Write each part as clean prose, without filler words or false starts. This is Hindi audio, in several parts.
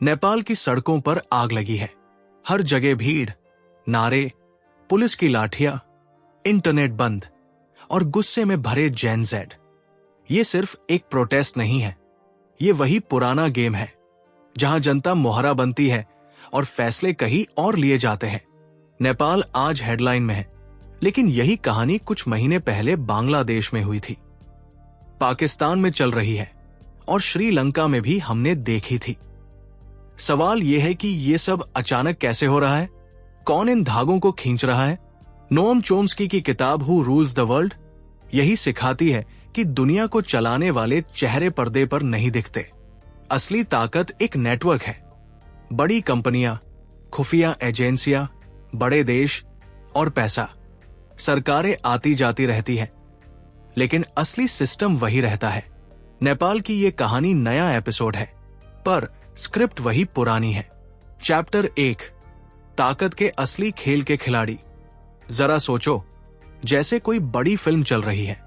नेपाल की सड़कों पर आग लगी है। हर जगह भीड़, नारे, पुलिस की लाठियां, इंटरनेट बंद और गुस्से में भरे जेन ज़ेड। ये सिर्फ एक प्रोटेस्ट नहीं है, ये वही पुराना गेम है जहां जनता मोहरा बनती है और फैसले कहीं और लिए जाते हैं। नेपाल आज हेडलाइन में है, लेकिन यही कहानी कुछ महीने पहले बांग्लादेश में हुई थी, पाकिस्तान में चल रही है और श्रीलंका में भी हमने देखी थी। सवाल यह है कि यह सब अचानक कैसे हो रहा है? कौन इन धागों को खींच रहा है? नोम चोम्स्की की किताब हु रूल्स द वर्ल्ड यही सिखाती है कि दुनिया को चलाने वाले चेहरे पर्दे पर नहीं दिखते। असली ताकत एक नेटवर्क है। बड़ी कंपनियां, खुफिया एजेंसियां, बड़े देश और पैसा। सरकारें आती जाती रहती हैं, लेकिन असली सिस्टम वही रहता है। नेपाल की ये कहानी नया एपिसोड है, पर स्क्रिप्ट वही पुरानी है। चैप्टर 1, ताकत के असली खेल के खिलाड़ी। जरा सोचो, जैसे कोई बड़ी फिल्म चल रही है।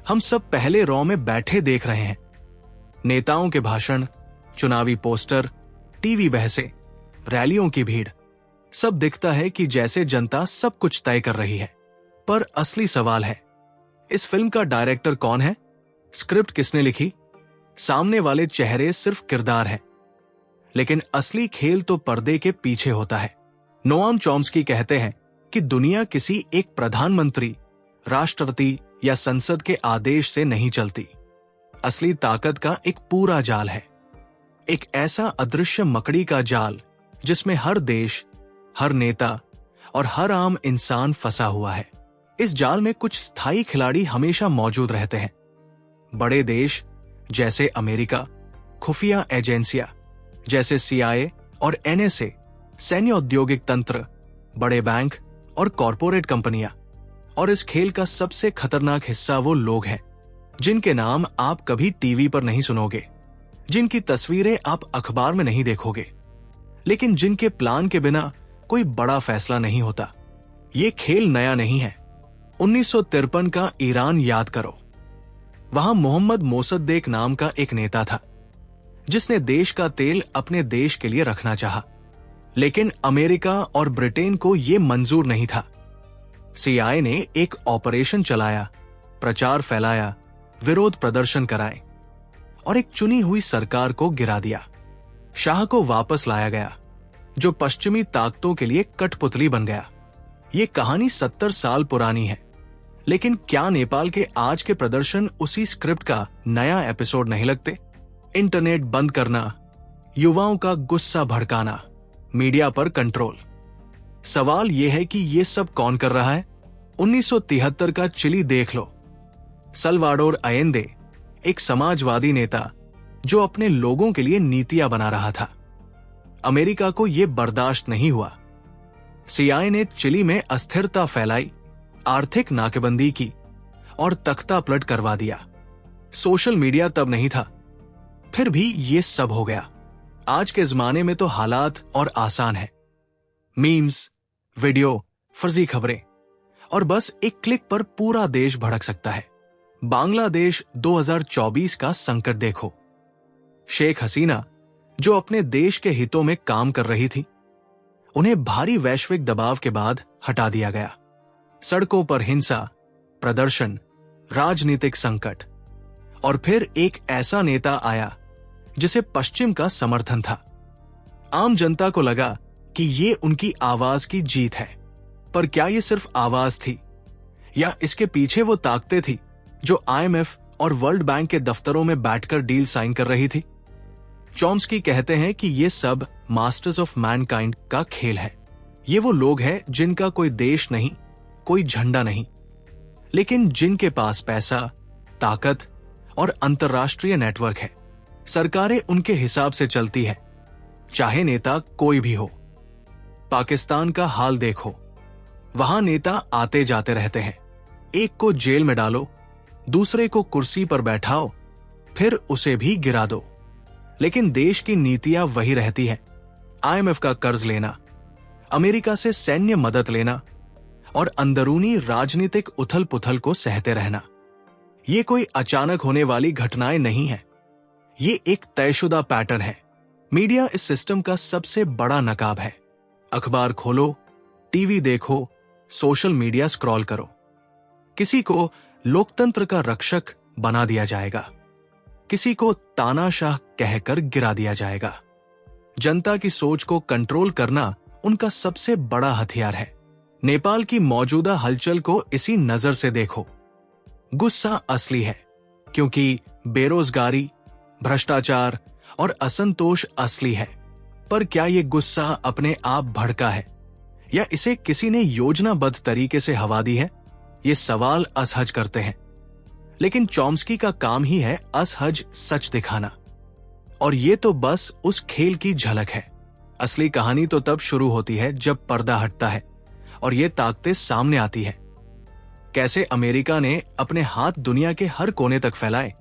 हम सब पहले रॉ में बैठे देख रहे हैं। नेताओं के भाषण, चुनावी पोस्टर, टीवी बहसें, रैलियों की भीड़, सब दिखता है कि जैसे जनता सब कुछ तय कर रही है। पर असली सवाल है, इस फिल्म का डायरेक्टर कौन है? स्क्रिप्ट किसने लिखी? सामने वाले चेहरे सिर्फ किरदार है, लेकिन असली खेल तो पर्दे के पीछे होता है। नोआम चॉम्स्की कहते हैं कि दुनिया किसी एक प्रधानमंत्री, राष्ट्रपति या संसद के आदेश से नहीं चलती। असली ताकत का एक पूरा जाल है, एक ऐसा अदृश्य मकड़ी का जाल जिसमें हर देश, हर नेता और हर आम इंसान फंसा हुआ है। इस जाल में कुछ स्थायी खिलाड़ी हमेशा मौजूद रहते हैं। बड़े देश जैसे अमेरिका, खुफिया एजेंसियां जैसे CIA और NSA, सैन्य औद्योगिक तंत्र, बड़े बैंक और कॉरपोरेट कंपनियां। और इस खेल का सबसे खतरनाक हिस्सा वो लोग हैं जिनके नाम आप कभी टीवी पर नहीं सुनोगे, जिनकी तस्वीरें आप अखबार में नहीं देखोगे, लेकिन जिनके प्लान के बिना कोई बड़ा फैसला नहीं होता। ये खेल नया नहीं है। 1953 का ईरान याद करो। वहां मोहम्मद मोसद्देक नाम का एक नेता था जिसने देश का तेल अपने देश के लिए रखना चाहा, लेकिन अमेरिका और ब्रिटेन को यह मंजूर नहीं था। CIA ने एक ऑपरेशन चलाया, प्रचार फैलाया, विरोध प्रदर्शन कराए और एक चुनी हुई सरकार को गिरा दिया। शाह को वापस लाया गया, जो पश्चिमी ताकतों के लिए कठपुतली बन गया। ये कहानी 70 साल पुरानी है, लेकिन क्या नेपाल के आज के प्रदर्शन उसी स्क्रिप्ट का नया एपिसोड नहीं लगते? इंटरनेट बंद करना, युवाओं का गुस्सा भड़काना, मीडिया पर कंट्रोल। सवाल यह है कि यह सब कौन कर रहा है? 1973 का चिली देख लो। सल्वाडोर अयेंदे, एक समाजवादी नेता जो अपने लोगों के लिए नीतियां बना रहा था। अमेरिका को यह बर्दाश्त नहीं हुआ। CIA ने चिली में अस्थिरता फैलाई, आर्थिक नाकेबंदी की और तख्ता पलट करवा दिया। सोशल मीडिया तब नहीं था, फिर भी ये सब हो गया। आज के जमाने में तो हालात और आसान है। मीम्स, वीडियो, फर्जी खबरें और बस एक क्लिक पर पूरा देश भड़क सकता है। बांग्लादेश 2024 का संकट देखो। शेख हसीना, जो अपने देश के हितों में काम कर रही थी, उन्हें भारी वैश्विक दबाव के बाद हटा दिया गया। सड़कों पर हिंसा, प्रदर्शन, राजनीतिक संकट, और फिर एक ऐसा नेता आया जिसे पश्चिम का समर्थन था। आम जनता को लगा कि ये उनकी आवाज की जीत है, पर क्या ये सिर्फ आवाज थी या इसके पीछे वो ताकतें थी जो IMF और वर्ल्ड बैंक के दफ्तरों में बैठकर डील साइन कर रही थी? चॉम्स्की कहते हैं कि ये सब मास्टर्स ऑफ मैनकाइंड का खेल है। ये वो लोग हैं जिनका कोई देश नहीं, कोई झंडा नहीं, लेकिन जिनके पास पैसा, ताकत और अंतर्राष्ट्रीय नेटवर्क है। सरकारें उनके हिसाब से चलती है, चाहे नेता कोई भी हो। पाकिस्तान का हाल देखो। वहां नेता आते जाते रहते हैं। एक को जेल में डालो, दूसरे को कुर्सी पर बैठाओ, फिर उसे भी गिरा दो, लेकिन देश की नीतियां वही रहती हैं। IMF का कर्ज लेना, अमेरिका से सैन्य मदद लेना और अंदरूनी राजनीतिक उथल पुथल को सहते रहना। ये कोई अचानक होने वाली घटनाएं नहीं है, ये एक तयशुदा पैटर्न है। मीडिया इस सिस्टम का सबसे बड़ा नकाब है। अखबार खोलो, टीवी देखो, सोशल मीडिया स्क्रॉल करो, किसी को लोकतंत्र का रक्षक बना दिया जाएगा, किसी को तानाशाह कहकर गिरा दिया जाएगा। जनता की सोच को कंट्रोल करना उनका सबसे बड़ा हथियार है। नेपाल की मौजूदा हलचल को इसी नजर से देखो। गुस्सा असली है, क्योंकि बेरोजगारी, भ्रष्टाचार और असंतोष असली है। पर क्या ये गुस्सा अपने आप भड़का है या इसे किसी ने योजनाबद्ध तरीके से हवा दी है? ये सवाल असहज करते हैं। लेकिन चॉम्स्की का काम ही है असहज सच दिखाना। और ये तो बस उस खेल की झलक है। असली कहानी तो तब शुरू होती है जब पर्दा हटता है और ये ताकतें सामने आती है। कैसे अमेरिका ने अपने हाथ दुनिया के हर कोने तक फैलाए,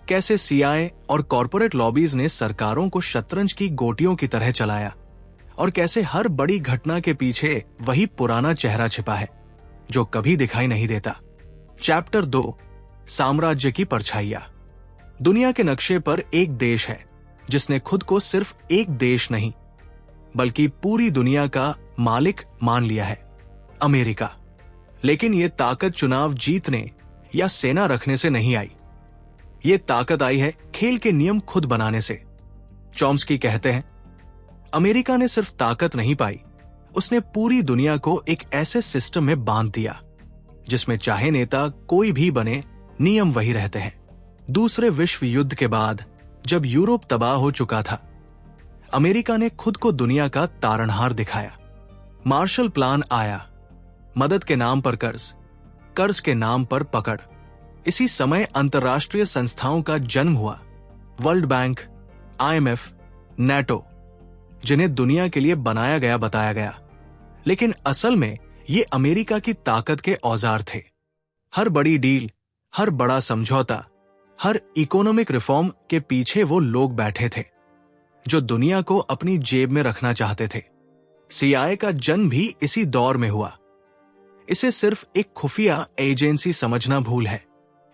कैसे सीआईए और कॉरपोरेट लॉबीज ने सरकारों को शतरंज की गोटियों की तरह चलाया, और कैसे हर बड़ी घटना के पीछे वही पुराना चेहरा छिपा है जो कभी दिखाई नहीं देता। चैप्टर 2, साम्राज्य की परछाइयां। दुनिया के नक्शे पर एक देश है जिसने खुद को सिर्फ एक देश नहीं बल्कि पूरी दुनिया का मालिक मान लिया है, अमेरिका। लेकिन यह ताकत चुनाव जीतने या सेना रखने से नहीं आई। ये ताकत आई है खेल के नियम खुद बनाने से। चॉम्स्की कहते हैं, अमेरिका ने सिर्फ ताकत नहीं पाई, उसने पूरी दुनिया को एक ऐसे सिस्टम में बांध दिया जिसमें चाहे नेता कोई भी बने, नियम वही रहते हैं। दूसरे विश्व युद्ध के बाद जब यूरोप तबाह हो चुका था, अमेरिका ने खुद को दुनिया का तारणहार दिखाया। मार्शल प्लान आया, मदद के नाम पर कर्ज, कर्ज के नाम पर पकड़। इसी समय अंतर्राष्ट्रीय संस्थाओं का जन्म हुआ, वर्ल्ड बैंक, आईएमएफ, नेटो, जिन्हें दुनिया के लिए बनाया गया बताया गया। लेकिन असल में ये अमेरिका की ताकत के औजार थे। हर बड़ी डील, हर बड़ा समझौता, हर इकोनॉमिक रिफॉर्म के पीछे वो लोग बैठे थे जो दुनिया को अपनी जेब में रखना चाहते थे। सीआईए का जन्म भी इसी दौर में हुआ। इसे सिर्फ एक खुफिया एजेंसी समझना भूल है।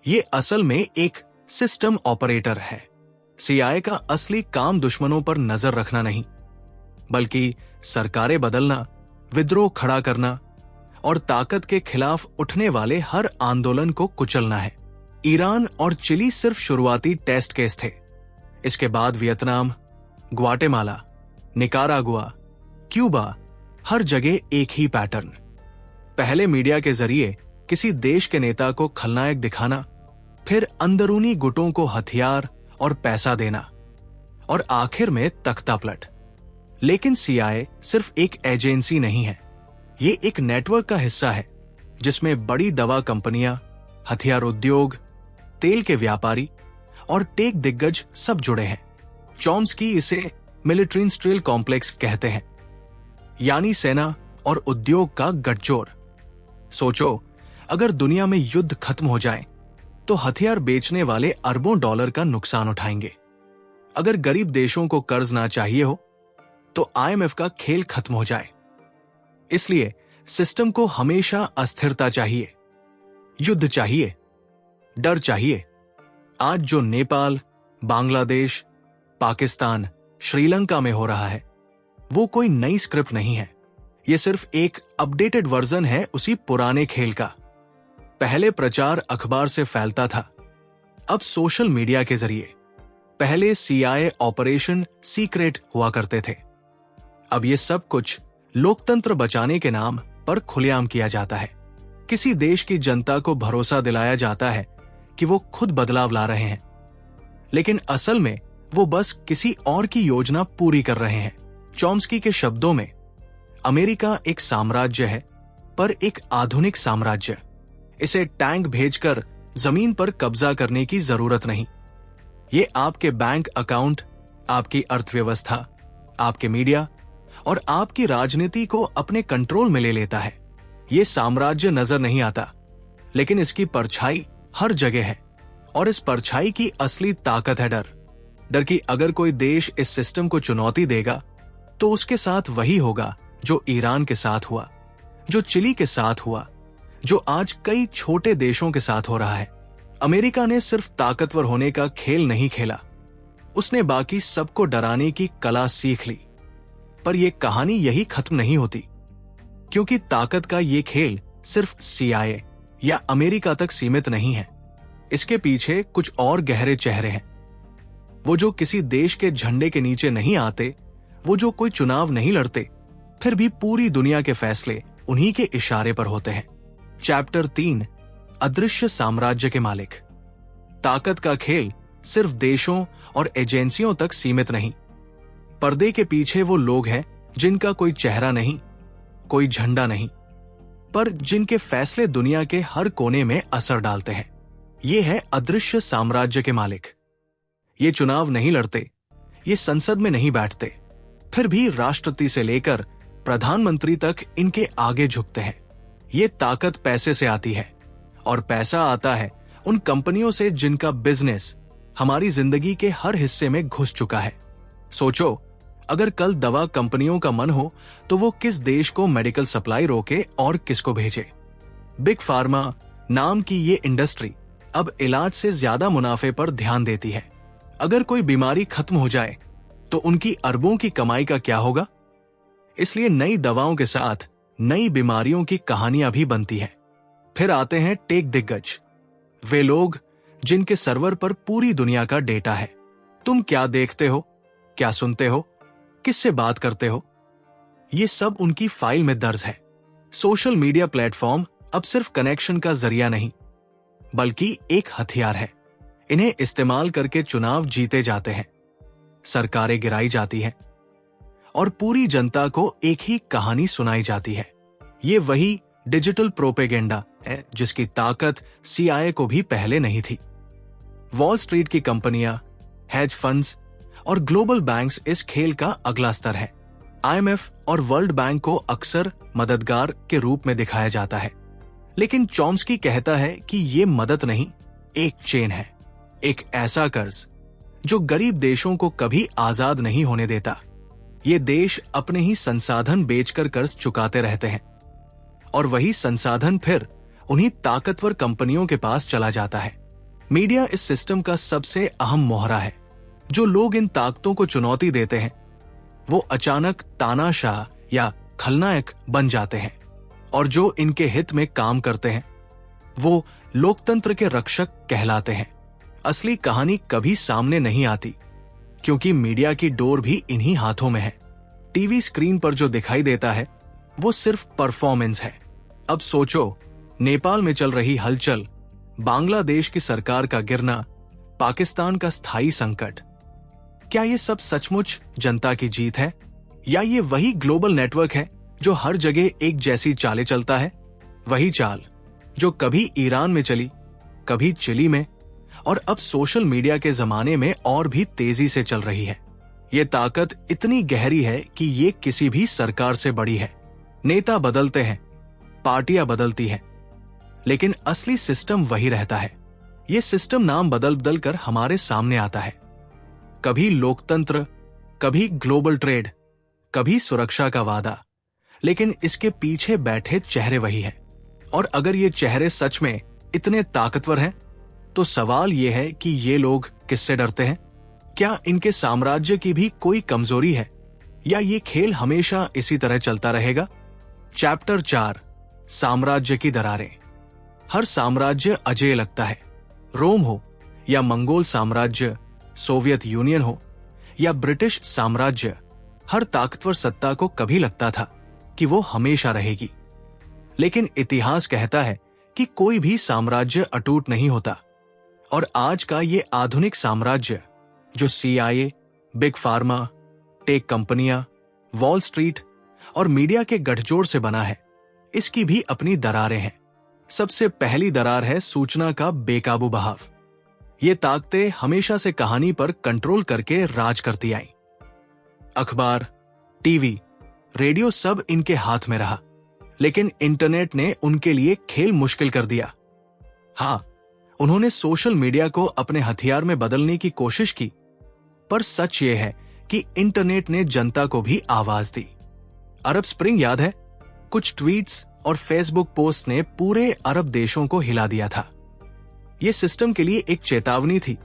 ये असल में एक सिस्टम ऑपरेटर है। सीआईए का असली काम दुश्मनों पर नजर रखना नहीं, बल्कि सरकारें बदलना, विद्रोह खड़ा करना और ताकत के खिलाफ उठने वाले हर आंदोलन को कुचलना है। ईरान और चिली सिर्फ शुरुआती टेस्ट केस थे। इसके बाद वियतनाम, ग्वाटेमाला, निकारागुआ, क्यूबा, हर जगह एक ही पैटर्न। पहले मीडिया के जरिए किसी देश के नेता को खलनायक दिखाना, फिर अंदरूनी गुटों को हथियार और पैसा देना, और आखिर में तख्तापलट। लेकिन सीआईए सिर्फ एक एजेंसी नहीं है, ये एक नेटवर्क का हिस्सा है जिसमें बड़ी दवा कंपनियां, हथियार उद्योग, तेल के व्यापारी और टेक दिग्गज सब जुड़े हैं। चॉम्स्की इसे मिलिट्री इंडस्ट्रियल कॉम्प्लेक्स कहते हैं, यानी सेना और उद्योग का गठजोड़। सोचो, अगर दुनिया में युद्ध खत्म हो जाए तो हथियार बेचने वाले अरबों डॉलर का नुकसान उठाएंगे। अगर गरीब देशों को कर्ज ना चाहिए हो तो आईएमएफ का खेल खत्म हो जाए। इसलिए सिस्टम को हमेशा अस्थिरता चाहिए, युद्ध चाहिए, डर चाहिए। आज जो नेपाल, बांग्लादेश, पाकिस्तान, श्रीलंका में हो रहा है, वो कोई नई स्क्रिप्ट नहीं है। ये सिर्फ एक अपडेटेड वर्जन है उसी पुराने खेल का। पहले प्रचार अखबार से फैलता था, अब सोशल मीडिया के जरिए। पहले सीआईए ऑपरेशन सीक्रेट हुआ करते थे, अब ये सब कुछ लोकतंत्र बचाने के नाम पर खुलेआम किया जाता है। किसी देश की जनता को भरोसा दिलाया जाता है कि वो खुद बदलाव ला रहे हैं, लेकिन असल में वो बस किसी और की योजना पूरी कर रहे हैं। चॉम्स्की के शब्दों में, अमेरिका एक साम्राज्य है, पर एक आधुनिक साम्राज्य। इसे टैंक भेजकर जमीन पर कब्जा करने की जरूरत नहीं। ये आपके बैंक अकाउंट, आपकी अर्थव्यवस्था, आपके मीडिया और आपकी राजनीति को अपने कंट्रोल में ले लेता है। ये साम्राज्य नजर नहीं आता, लेकिन इसकी परछाई हर जगह है, और इस परछाई की असली ताकत है डर। डर कि अगर कोई देश इस सिस्टम को चुनौती देगा तो उसके साथ वही होगा जो ईरान के साथ हुआ, जो चिली के साथ हुआ, जो आज कई छोटे देशों के साथ हो रहा है। अमेरिका ने सिर्फ ताकतवर होने का खेल नहीं खेला, उसने बाकी सबको डराने की कला सीख ली। पर यह कहानी यही खत्म नहीं होती, क्योंकि ताकत का ये खेल सिर्फ CIA या अमेरिका तक सीमित नहीं है। इसके पीछे कुछ और गहरे चेहरे हैं। वो जो किसी देश के झंडे के नीचे नहीं आते, वो जो कोई चुनाव नहीं लड़ते, फिर भी पूरी दुनिया के फैसले उन्हीं के इशारे पर होते हैं। चैप्टर 3, अदृश्य साम्राज्य के मालिक। ताकत का खेल सिर्फ देशों और एजेंसियों तक सीमित नहीं। पर्दे के पीछे वो लोग हैं जिनका कोई चेहरा नहीं, कोई झंडा नहीं, पर जिनके फैसले दुनिया के हर कोने में असर डालते हैं। ये है अदृश्य साम्राज्य के मालिक। ये चुनाव नहीं लड़ते, ये संसद में नहीं बैठते, फिर भी राष्ट्रपति से लेकर प्रधानमंत्री तक इनके आगे झुकते हैं। ये ताकत पैसे से आती है, और पैसा आता है उन कंपनियों से जिनका बिजनेस हमारी जिंदगी के हर हिस्से में घुस चुका है। सोचो, अगर कल दवा कंपनियों का मन हो तो वो किस देश को मेडिकल सप्लाई रोके और किसको भेजे। बिग फार्मा नाम की ये इंडस्ट्री अब इलाज से ज्यादा मुनाफे पर ध्यान देती है। अगर कोई बीमारी खत्म हो जाए तो उनकी अरबों की कमाई का क्या होगा? इसलिए नई दवाओं के साथ नई बीमारियों की कहानियां भी बनती हैं। फिर आते हैं टेक दिग्गज, वे लोग जिनके सर्वर पर पूरी दुनिया का डेटा है। तुम क्या देखते हो, क्या सुनते हो, किससे बात करते हो, ये सब उनकी फाइल में दर्ज है। सोशल मीडिया प्लेटफॉर्म अब सिर्फ कनेक्शन का जरिया नहीं, बल्कि एक हथियार है। इन्हें इस्तेमाल करके चुनाव जीते जाते हैं, सरकारें गिराई जाती हैं, और पूरी जनता को एक ही कहानी सुनाई जाती है। ये वही डिजिटल प्रोपेगेंडा है जिसकी ताकत CIA को भी पहले नहीं थी। वॉल स्ट्रीट की कंपनियां, हेज फंड्स और ग्लोबल बैंक्स इस खेल का अगला स्तर है। IMF और वर्ल्ड बैंक को अक्सर मददगार के रूप में दिखाया जाता है, लेकिन चॉम्स्की कहता है कि ये मदद नहीं, एक चेन है, एक ऐसा कर्ज जो गरीब देशों को कभी आजाद नहीं होने देता। ये देश अपने ही संसाधन बेचकर कर्ज चुकाते रहते हैं, और वही संसाधन फिर उन्हीं ताकतवर कंपनियों के पास चला जाता है। मीडिया इस सिस्टम का सबसे अहम मोहरा है। जो लोग इन ताकतों को चुनौती देते हैं, वो अचानक तानाशाह या खलनायक बन जाते हैं, और जो इनके हित में काम करते हैं, वो लोकतंत्र के रक्षक कहलाते हैं। असली कहानी कभी सामने नहीं आती, क्योंकि मीडिया की डोर भी इन्हीं हाथों में है। टीवी स्क्रीन पर जो दिखाई देता है वो सिर्फ परफॉर्मेंस है। अब सोचो, नेपाल में चल रही हलचल, बांग्लादेश की सरकार का गिरना, पाकिस्तान का स्थायी संकट, क्या ये सब सचमुच जनता की जीत है, या ये वही ग्लोबल नेटवर्क है जो हर जगह एक जैसी चालें चलता है? वही चाल जो कभी ईरान में चली, कभी चिली में, और अब सोशल मीडिया के जमाने में और भी तेजी से चल रही है। ये ताकत इतनी गहरी है कि ये किसी भी सरकार से बड़ी है। नेता बदलते हैं, पार्टियां बदलती हैं, लेकिन असली सिस्टम वही रहता है। ये सिस्टम नाम बदल बदल कर हमारे सामने आता है। कभी लोकतंत्र, कभी ग्लोबल ट्रेड, कभी सुरक्षा का वादा, लेकिन इसके पीछे बैठे चेहरे वही हैं। और अगर ये चेहरे सच में इतने ताकतवर हैं, तो सवाल ये है कि ये लोग किससे डरते हैं? क्या इनके साम्राज्य की भी कोई कमजोरी है, या ये खेल हमेशा इसी तरह चलता रहेगा? चैप्टर 4, साम्राज्य की दरारें। हर साम्राज्य अजेय लगता है। रोम हो या मंगोल साम्राज्य, सोवियत यूनियन हो या ब्रिटिश साम्राज्य, हर ताकतवर सत्ता को कभी लगता था कि वो हमेशा रहेगी। लेकिन इतिहास कहता है कि कोई भी साम्राज्य अटूट नहीं होता, और आज का ये आधुनिक साम्राज्य जो CIA, बिग फार्मा, टेक कंपनियां, वॉल स्ट्रीट और मीडिया के गठजोड़ से बना है, इसकी भी अपनी दरारें हैं। सबसे पहली दरार है सूचना का बेकाबू बहाव। ये ताकतें हमेशा से कहानी पर कंट्रोल करके राज करती आईं। अखबार, टीवी, रेडियो सब इनके हाथ में रहा, लेकिन इंटरनेट ने उनके लिए खेल मुश्किल कर दिया। हाँ, उन्होंने सोशल मीडिया को अपने हथियार में बदलने की कोशिश की, पर सच ये है कि इंटरनेट ने जनता को भी आवाज दी। अरब स्प्रिंग याद है? कुछ ट्वीट्स और फेसबुक पोस्ट ने पूरे अरब देशों को हिला दिया था। यह सिस्टम के लिए एक चेतावनी थी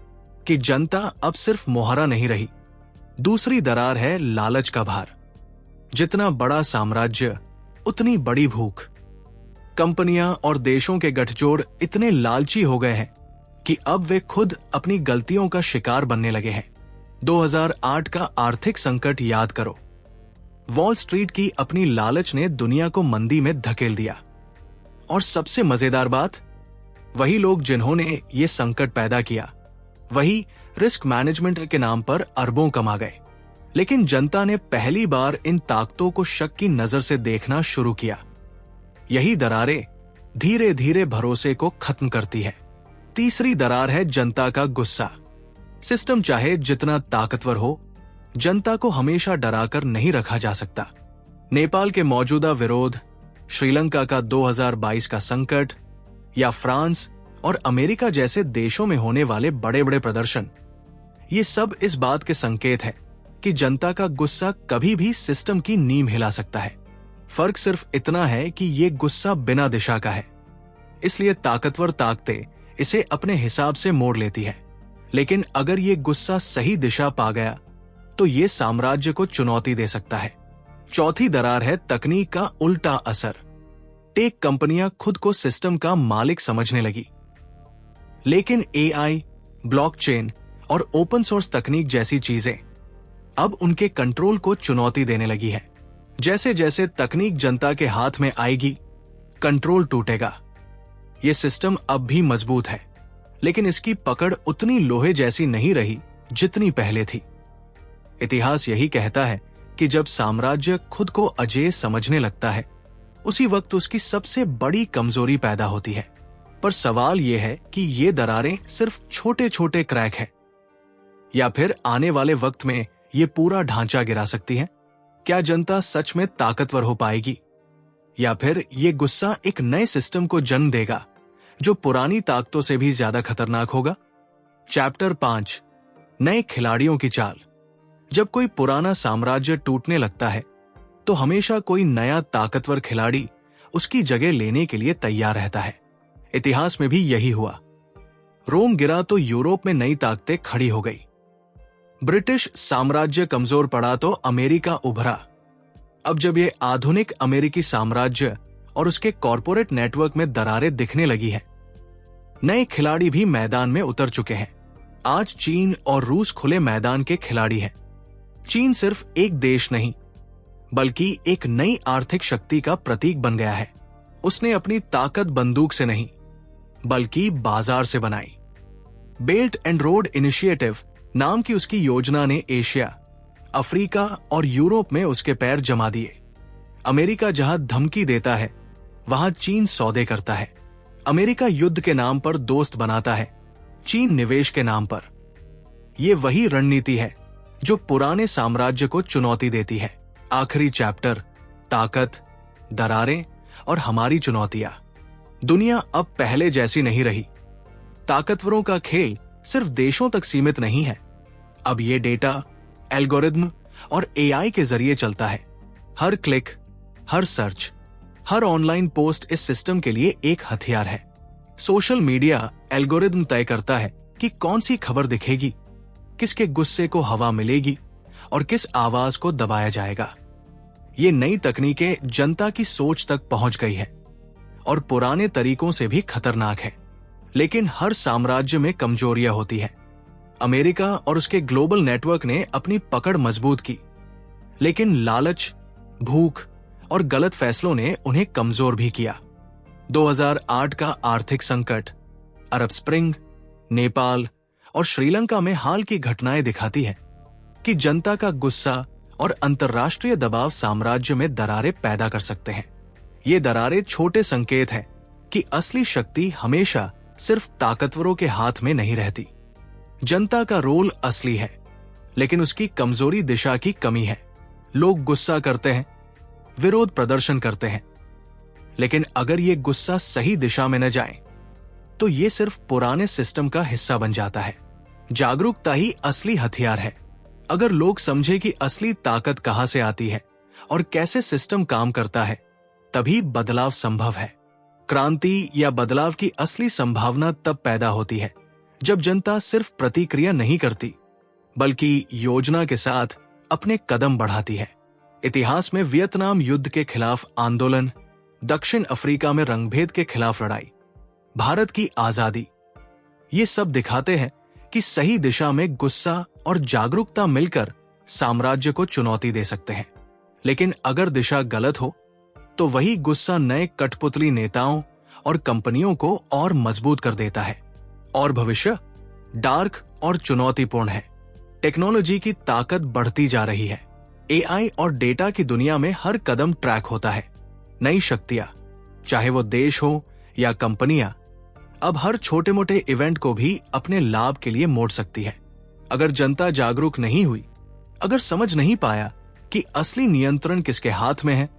कि जनता अब सिर्फ मोहरा नहीं रही। दूसरी दरार है लालच का भार। जितना बड़ा साम्राज्य उतनी बड़ी भूख। कंपनियां और देशों के गठजोड़ इतने लालची हो गए हैं कि अब वे खुद अपनी गलतियों का शिकार बनने लगे हैं। 2008 का आर्थिक संकट याद करो। वॉल स्ट्रीट की अपनी लालच ने दुनिया को मंदी में धकेल दिया। और सबसे मजेदार बात, वही लोग जिन्होंने ये संकट पैदा किया, वही रिस्क मैनेजमेंट के नाम पर अरबों कमा गए। लेकिन जनता ने पहली बार इन ताकतों को शक की नजर से देखना शुरू किया। यही दरारें धीरे धीरे भरोसे को खत्म करती है। तीसरी दरार है जनता का गुस्सा। सिस्टम चाहे जितना ताकतवर हो, जनता को हमेशा डराकर नहीं रखा जा सकता। नेपाल के मौजूदा विरोध, श्रीलंका का 2022 का संकट या फ्रांस और अमेरिका जैसे देशों में होने वाले बड़े बड़े प्रदर्शन, ये सब इस बात के संकेत है कि जनता का गुस्सा कभी भी सिस्टम की नींव हिला सकता है। फर्क सिर्फ इतना है कि ये गुस्सा बिना दिशा का है, इसलिए ताकतवर ताकतें इसे अपने हिसाब से मोड़ लेती है। लेकिन अगर ये गुस्सा सही दिशा पा गया तो ये साम्राज्य को चुनौती दे सकता है। चौथी दरार है तकनीक का उल्टा असर। टेक कंपनियां खुद को सिस्टम का मालिक समझने लगी, लेकिन एआई, ब्लॉकचेन और ओपन सोर्स तकनीक जैसी चीजें अब उनके कंट्रोल को चुनौती देने लगी है। जैसे जैसे तकनीक जनता के हाथ में आएगी, कंट्रोल टूटेगा। यह सिस्टम अब भी मजबूत है, लेकिन इसकी पकड़ उतनी लोहे जैसी नहीं रही जितनी पहले थी। इतिहास यही कहता है कि जब साम्राज्य खुद को अजेय समझने लगता है, उसी वक्त उसकी सबसे बड़ी कमजोरी पैदा होती है। पर सवाल यह है कि ये दरारें सिर्फ छोटे छोटे क्रैक हैं, या फिर आने वाले वक्त में ये पूरा ढांचा गिरा सकती है। क्या जनता सच में ताकतवर हो पाएगी, या फिर ये गुस्सा एक नए सिस्टम को जन्म देगा जो पुरानी ताकतों से भी ज्यादा खतरनाक होगा? चैप्टर 5, नए खिलाड़ियों की चाल। जब कोई पुराना साम्राज्य टूटने लगता है तो हमेशा कोई नया ताकतवर खिलाड़ी उसकी जगह लेने के लिए तैयार रहता है। इतिहास में भी यही हुआ। रोम गिरा तो यूरोप में नई ताकतें खड़ी हो गई। ब्रिटिश साम्राज्य कमजोर पड़ा तो अमेरिका उभरा। अब जब ये आधुनिक अमेरिकी साम्राज्य और उसके कॉरपोरेट नेटवर्क में दरारें दिखने लगी हैं, नए खिलाड़ी भी मैदान में उतर चुके हैं। आज चीन और रूस खुले मैदान के खिलाड़ी हैं। चीन सिर्फ एक देश नहीं, बल्कि एक नई आर्थिक शक्ति का प्रतीक बन गया है। उसने अपनी ताकत बंदूक से नहीं, बल्कि बाजार से बनाई। बेल्ट एंड रोड इनिशिएटिव नाम की उसकी योजना ने एशिया, अफ्रीका और यूरोप में उसके पैर जमा दिए। अमेरिका जहां धमकी देता है, वहां चीन सौदे करता है। अमेरिका युद्ध के नाम पर दोस्त बनाता है, चीन निवेश के नाम पर। यह वही रणनीति है जो पुराने साम्राज्य को चुनौती देती है। आखिरी चैप्टर, ताकत, दरारें और हमारी चुनौतियां। दुनिया अब पहले जैसी नहीं रही। ताकतवरों का खेल सिर्फ देशों तक सीमित नहीं है। अब ये डेटा, एल्गोरिथम और एआई के जरिए चलता है। हर क्लिक, हर सर्च, हर ऑनलाइन पोस्ट इस सिस्टम के लिए एक हथियार है। सोशल मीडिया एल्गोरिथम तय करता है कि कौन सी खबर दिखेगी, किसके गुस्से को हवा मिलेगी और किस आवाज को दबाया जाएगा। ये नई तकनीकें जनता की सोच तक पहुंच गई है और पुराने तरीकों से भी खतरनाक है। लेकिन हर साम्राज्य में कमजोरियां होती हैं। अमेरिका और उसके ग्लोबल नेटवर्क ने अपनी पकड़ मजबूत की, लेकिन लालच, भूख और गलत फैसलों ने उन्हें कमजोर भी किया। 2008 का आर्थिक संकट, अरब स्प्रिंग, नेपाल और श्रीलंका में हाल की घटनाएं दिखाती है कि जनता का गुस्सा और अंतर्राष्ट्रीय दबाव साम्राज्य में दरारें पैदा कर सकते हैं। ये दरारें छोटे संकेत हैं कि असली शक्ति हमेशा सिर्फ ताकतवरों के हाथ में नहीं रहती। जनता का रोल असली है, लेकिन उसकी कमजोरी दिशा की कमी है। लोग गुस्सा करते हैं, विरोध प्रदर्शन करते हैं, लेकिन अगर ये गुस्सा सही दिशा में न जाए तो ये सिर्फ पुराने सिस्टम का हिस्सा बन जाता है। जागरूकता ही असली हथियार है। अगर लोग समझे कि असली ताकत कहां से आती है और कैसे सिस्टम काम करता है, तभी बदलाव संभव है। क्रांति या बदलाव की असली संभावना तब पैदा होती है जब जनता सिर्फ प्रतिक्रिया नहीं करती बल्कि योजना के साथ अपने कदम बढ़ाती है। इतिहास में वियतनाम युद्ध के खिलाफ आंदोलन, दक्षिण अफ्रीका में रंगभेद के खिलाफ लड़ाई, भारत की आजादी, ये सब दिखाते हैं कि सही दिशा में गुस्सा और जागरूकता मिलकर साम्राज्य को चुनौती दे सकते हैं। लेकिन अगर दिशा गलत हो तो वही गुस्सा नए कठपुतली नेताओं और कंपनियों को और मजबूत कर देता है। और भविष्य डार्क और चुनौतीपूर्ण है। टेक्नोलॉजी की ताकत बढ़ती जा रही है। एआई और डेटा की दुनिया में हर कदम ट्रैक होता है। नई शक्तियां, चाहे वो देश हो या कंपनियां, अब हर छोटे मोटे इवेंट को भी अपने लाभ के लिए मोड़ सकती है। अगर जनता जागरूक नहीं हुई, अगर समझ नहीं पाया कि असली नियंत्रण किसके हाथ में है,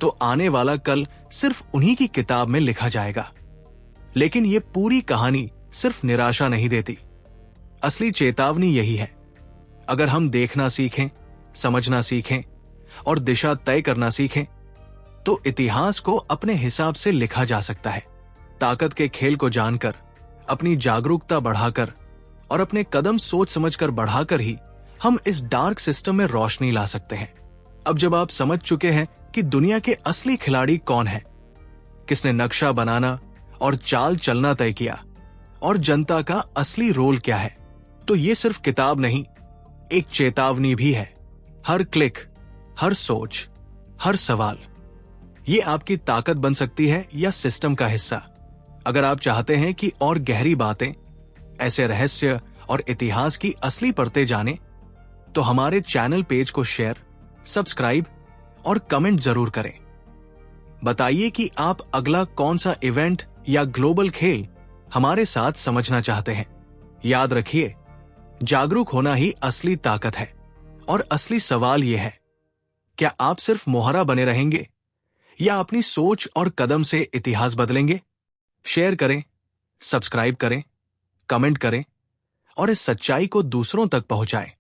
तो आने वाला कल सिर्फ उन्हीं की किताब में लिखा जाएगा। लेकिन ये पूरी कहानी सिर्फ निराशा नहीं देती। असली चेतावनी यही है, अगर हम देखना सीखें, समझना सीखें और दिशा तय करना सीखें, तो इतिहास को अपने हिसाब से लिखा जा सकता है। ताकत के खेल को जानकर, अपनी जागरूकता बढ़ाकर और अपने कदम सोच समझकर बढ़ाकर ही हम इस डार्क सिस्टम में रोशनी ला सकते हैं। अब जब आप समझ चुके हैं कि दुनिया के असली खिलाड़ी कौन है, किसने नक्शा बनाना और चाल चलना तय किया और जनता का असली रोल क्या है, तो ये सिर्फ किताब नहीं, एक चेतावनी भी है। हर क्लिक, हर सोच, हर सवाल, ये आपकी ताकत बन सकती है या सिस्टम का हिस्सा। अगर आप चाहते हैं कि और गहरी बातें, ऐसे रहस्य और इतिहास की असली परतें जानें, तो हमारे चैनल पेज को शेयर, सब्सक्राइब और कमेंट जरूर करें। बताइए कि आप अगला कौन सा इवेंट या ग्लोबल खेल हमारे साथ समझना चाहते हैं। याद रखिए, जागरूक होना ही असली ताकत है। और असली सवाल यह है, क्या आप सिर्फ मोहरा बने रहेंगे या अपनी सोच और कदम से इतिहास बदलेंगे? शेयर करें, सब्सक्राइब करें, कमेंट करें और इस सच्चाई को दूसरों तक पहुंचाएं।